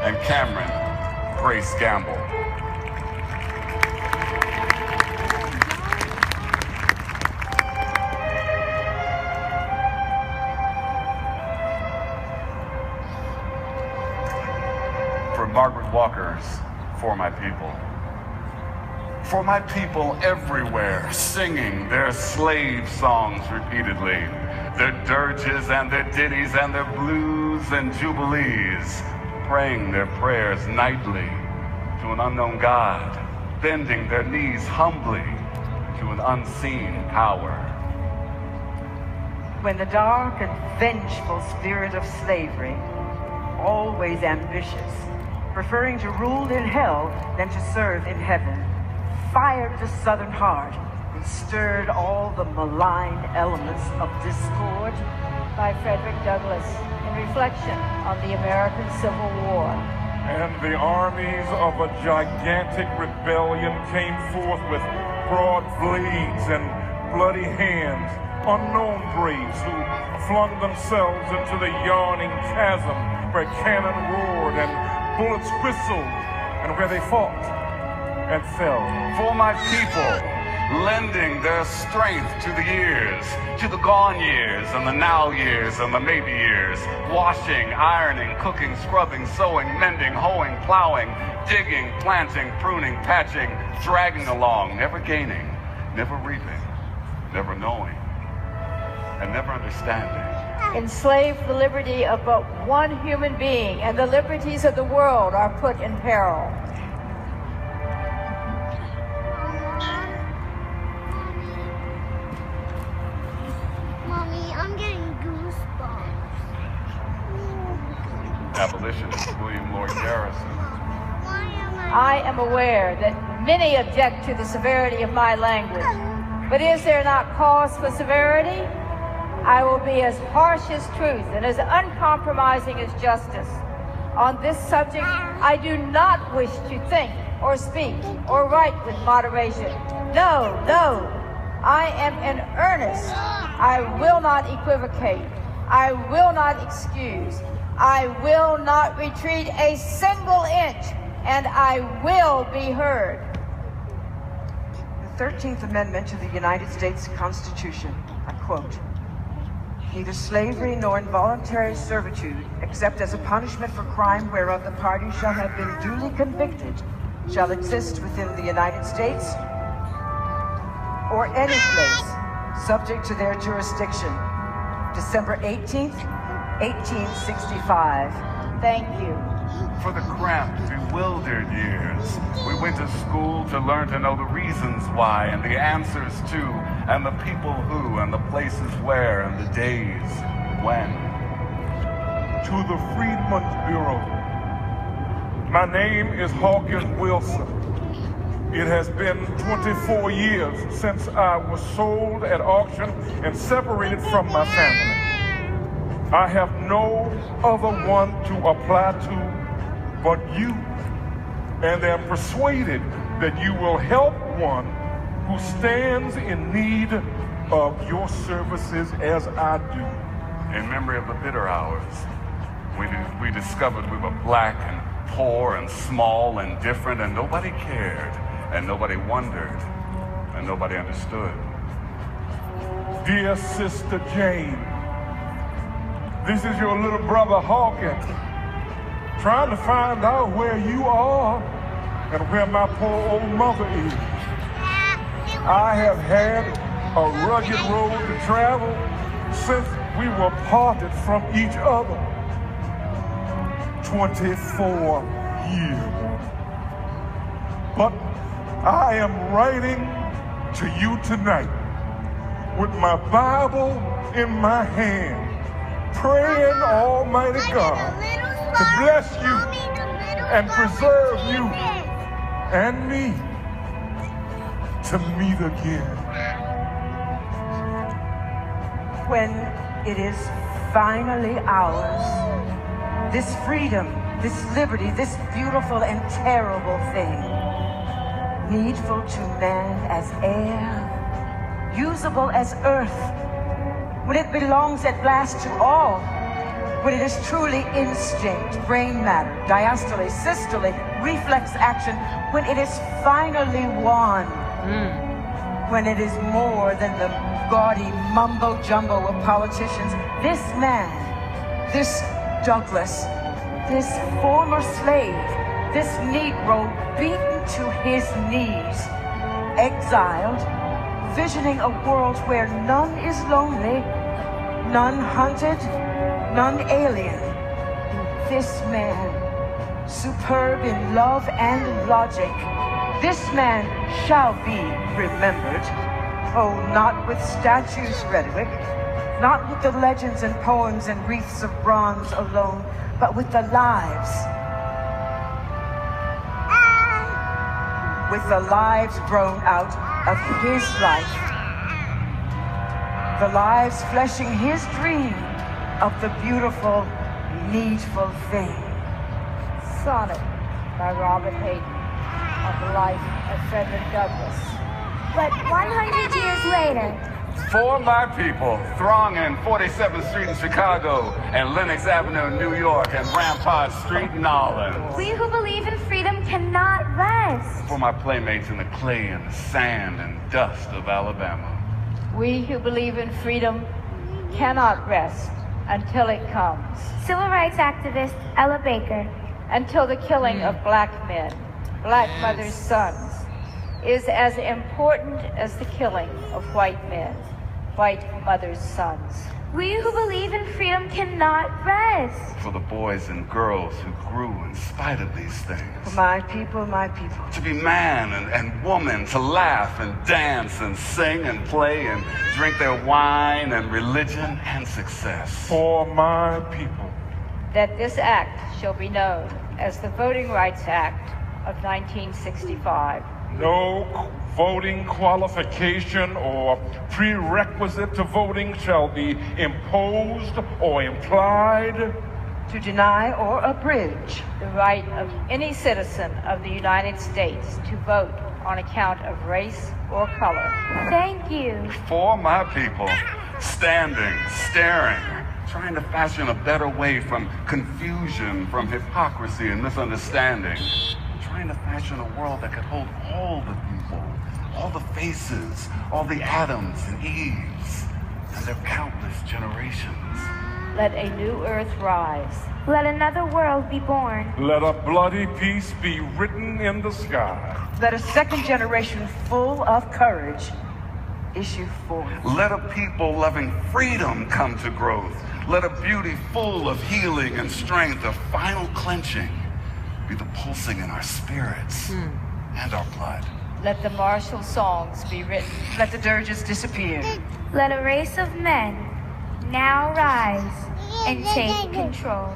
and Cameron Grace Gamble. For Margaret Walker's For My People. For my people everywhere, singing their slave songs repeatedly, their dirges and their ditties and their blues and jubilees, praying their prayers nightly to an unknown God, bending their knees humbly to an unseen power. When the dark and vengeful spirit of slavery, always ambitious, preferring to rule in hell than to serve in heaven, fired the Southern heart and stirred all the malign elements of discord. By Frederick Douglass, in reflection on the American Civil War. And the armies of a gigantic rebellion came forth with broad blades and bloody hands, unknown braves who flung themselves into the yawning chasm where cannon roared and bullets whistled, and where they fought and fell. For my people, lending their strength to the years, to the gone years and the now years and the maybe years, washing, ironing, cooking, scrubbing, sewing, mending, hoeing, plowing, digging, planting, pruning, patching, dragging along, never gaining, never reaping, never knowing, and never understanding. Enslave the liberty of but one human being, and the liberties of the world are put in peril. Mommy, I'm getting goosebumps. Abolitionist William Lloyd Garrison. I am aware that many object to the severity of my language, but is there not cause for severity? I will be as harsh as truth and as uncompromising as justice. On this subject, I do not wish to think or speak or write with moderation. No, no, I am in earnest. I will not equivocate. I will not excuse. I will not retreat a single inch, and I will be heard. The 13th Amendment to the United States Constitution, I quote, "Neither slavery nor involuntary servitude, except as a punishment for crime whereof the party shall have been duly convicted, shall exist within the United States or any place subject to their jurisdiction." December 18th, 1865. Thank you. For the cramped, bewildered years, we went to school to learn to know the reasons why and the answers to, and the people who, and the places where, and the days when. To the Freedmen's Bureau. My name is Hawkins Wilson. It has been 24 years since I was sold at auction and separated from my family. I have no other one to apply to but you, and am persuaded that you will help one who stands in need of your services as I do. In memory of the bitter hours, we discovered we were black and poor and small and different, and nobody cared, and nobody wondered, and nobody understood. Dear Sister Jane, this is your little brother Hawkins, trying to find out where you are and where my poor old mother is. I have had a rugged road to travel since we were parted from each other. 24 years. But I am writing to you tonight with my Bible in my hand, praying Almighty God to bless you and preserve you and me to meet again. When it is finally ours, this freedom, this liberty, this beautiful and terrible thing, needful to man as air, usable as earth, when it belongs at last to all, when it is truly instinct, brain matter, diastole, systole, reflex action, when it is finally won, when it is more than the gaudy mumbo-jumbo of politicians, this man, this Douglas, this former slave, this Negro beaten to his knees, exiled, visioning a world where none is lonely, none hunted, none alien. This man, superb in love and logic, this man shall be remembered. Oh, not with statues, Redwick, not with the legends and poems and wreaths of bronze alone, but with the lives. With the lives grown out of his life. The lives fleshing his dream of the beautiful, needful thing. Sonnet by Robert Hayden on the life of Frederick Douglass. But 100 years later, For my people, thronging 47th Street in Chicago and Lenox Avenue in New York and Rampart Street in New Orleans. we who believe in freedom cannot rest. For my playmates in the clay and the sand and dust of Alabama. We who believe in freedom cannot rest until it comes, Civil rights activist Ella Baker. until the killing of black men, black mothers' sons, is as important as the killing of white men, white mothers' sons. We who believe in freedom cannot rest. For the boys and girls who grew in spite of these things. My people, my people. To be man and woman, to laugh and dance and sing and play and drink their wine and religion and success. For my people. That this act shall be known as the Voting Rights Act of 1965. No voting qualification or prerequisite to voting shall be imposed or implied. To deny or abridge The right of any citizen of the United States to vote on account of race or color. Thank you. For my people, standing, staring, trying to fashion a better way from confusion, from hypocrisy and misunderstanding. Trying to fashion a world that could hold all the people, all the faces, all the Adams and Eves, and their countless generations. Let a new earth rise. Let another world be born. Let a bloody peace be written in the sky. let a second generation full of courage issue forth. Let a people loving freedom come to growth. Let a beauty full of healing and strength, a final clenching, be the pulsing in our spirits and our blood. Let the martial songs be written. Let the dirges disappear. Let a race of men now rise and take control.